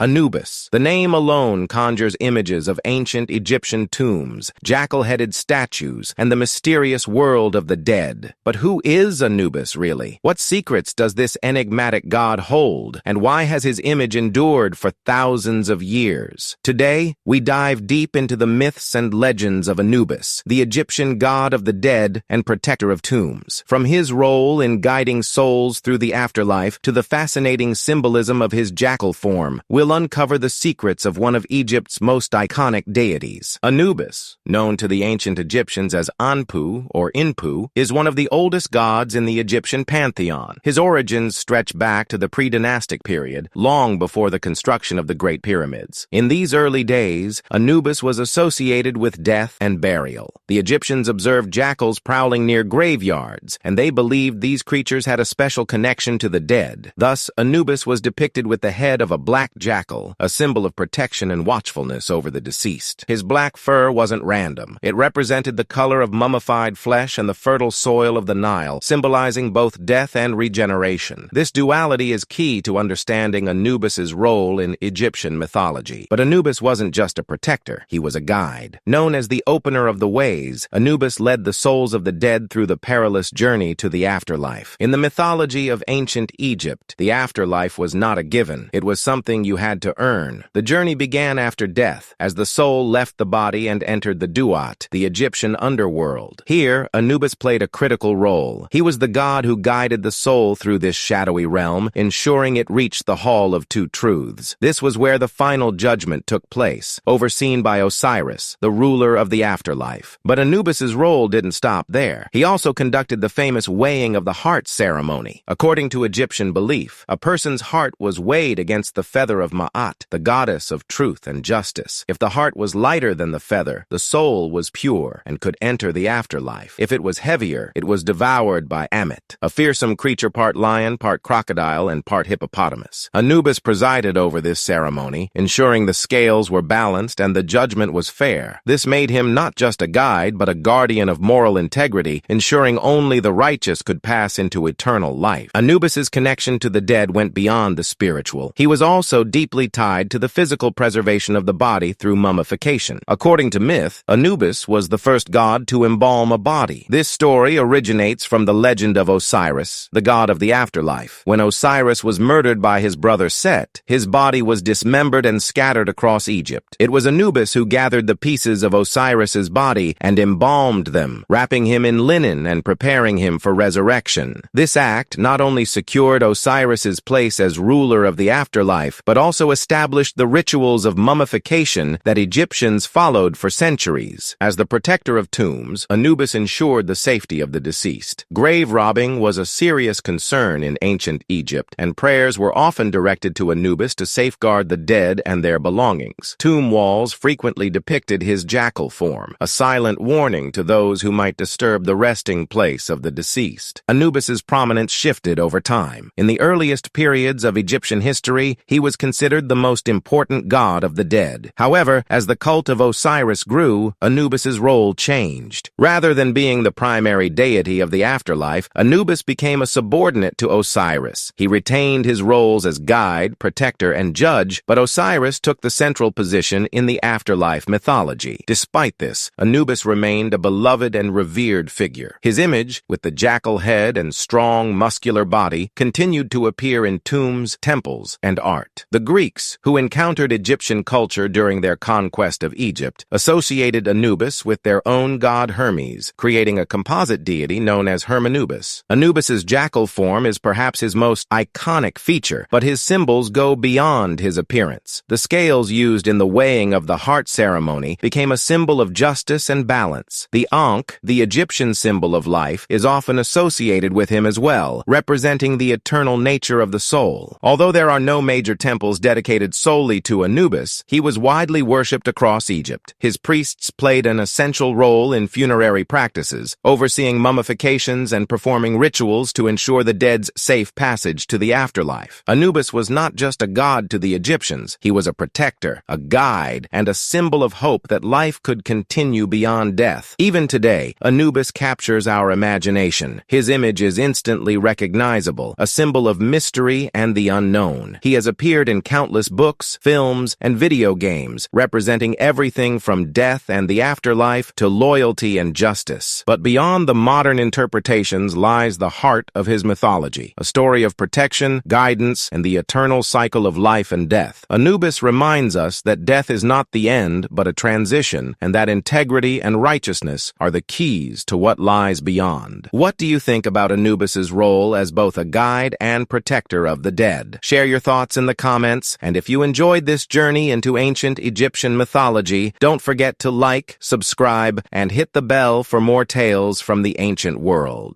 Anubis. The name alone conjures images of ancient Egyptian tombs, jackal-headed statues, and the mysterious world of the dead. But who is Anubis, really? What secrets does this enigmatic god hold, and why has his image endured for thousands of years? Today, we dive deep into the myths and legends of Anubis, the Egyptian god of the dead and protector of tombs. From his role in guiding souls through the afterlife to the fascinating symbolism of his jackal form, we'll uncover the secrets of one of Egypt's most iconic deities. Anubis, known to the ancient Egyptians as Anpu or Inpu, is one of the oldest gods in the Egyptian pantheon. His origins stretch back to the pre-dynastic period, long before the construction of the Great Pyramids. In these early days, Anubis was associated with death and burial. The Egyptians observed jackals prowling near graveyards, and they believed these creatures had a special connection to the dead. Thus, Anubis was depicted with the head of a black jackal, a symbol of protection and watchfulness over the deceased. His black fur wasn't random. It represented the color of mummified flesh and the fertile soil of the Nile, symbolizing both death and regeneration. This duality is key to understanding Anubis's role in Egyptian mythology. But Anubis wasn't just a protector, he was a guide. Known as the opener of the ways, Anubis led the souls of the dead through the perilous journey to the afterlife. In the mythology of ancient Egypt, the afterlife was not a given. It was something you had to earn. The journey began after death, as the soul left the body and entered the Duat, the Egyptian underworld. Here, Anubis played a critical role. He was the god who guided the soul through this shadowy realm, ensuring it reached the Hall of Two Truths. This was where the final judgment took place, overseen by Osiris, the ruler of the afterlife. But Anubis's role didn't stop there. He also conducted the famous weighing of the heart ceremony. According to Egyptian belief, a person's heart was weighed against the feather of Ma'at, the goddess of truth and justice. If the heart was lighter than the feather, the soul was pure and could enter the afterlife. If it was heavier, it was devoured by Ammit, a fearsome creature part lion, part crocodile, and part hippopotamus. Anubis presided over this ceremony, ensuring the scales were balanced and the judgment was fair. This made him not just a guide, but a guardian of moral integrity, ensuring only the righteous could pass into eternal life. Anubis's connection to the dead went beyond the spiritual. He was also deeply tied to the physical preservation of the body through mummification. According to myth, Anubis was the first god to embalm a body. This story originates from the legend of Osiris, the god of the afterlife. When Osiris was murdered by his brother Set, his body was dismembered and scattered across Egypt. It was Anubis who gathered the pieces of Osiris's body and embalmed them, wrapping him in linen and preparing him for resurrection. This act not only secured Osiris's place as ruler of the afterlife, but also established the rituals of mummification that Egyptians followed for centuries. As the protector of tombs, Anubis ensured the safety of the deceased. Grave robbing was a serious concern in ancient Egypt, and prayers were often directed to Anubis to safeguard the dead and their belongings. Tomb walls frequently depicted his jackal form, a silent warning to those who might disturb the resting place of the deceased. Anubis's prominence shifted over time. In the earliest periods of Egyptian history, he was considered the most important god of the dead. However, as the cult of Osiris grew, Anubis's role changed. Rather than being the primary deity of the afterlife, Anubis became a subordinate to Osiris. He retained his roles as guide, protector, and judge, but Osiris took the central position in the afterlife mythology. Despite this, Anubis remained a beloved and revered figure. His image, with the jackal head and strong, muscular body, continued to appear in tombs, temples, and art. The Greeks, who encountered Egyptian culture during their conquest of Egypt, associated Anubis with their own god Hermes, creating a composite deity known as Hermanubis. Anubis's jackal form is perhaps his most iconic feature, but his symbols go beyond his appearance. The scales used in the weighing of the heart ceremony became a symbol of justice and balance. The Ankh, the Egyptian symbol of life, is often associated with him as well, representing the eternal nature of the soul. Although there are no major temples dedicated solely to Anubis, he was widely worshipped across Egypt. His priests played an essential role in funerary practices, overseeing mummifications and performing rituals to ensure the dead's safe passage to the afterlife. Anubis was not just a god to the Egyptians, he was a protector, a guide, and a symbol of hope that life could continue beyond death. Even today, Anubis captures our imagination. His image is instantly recognizable, a symbol of mystery and the unknown. He has appeared in countless books, films, and video games, representing everything from death and the afterlife to loyalty and justice. But beyond the modern interpretations lies the heart of his mythology, a story of protection, guidance, and the eternal cycle of life and death. Anubis reminds us that death is not the end, but a transition, and that integrity and righteousness are the keys to what lies beyond. What do you think about Anubis's role as both a guide and protector of the dead? Share your thoughts in the comments, and if you enjoyed this journey into ancient Egyptian mythology, don't forget to like, subscribe, and hit the bell for more tales from the ancient world.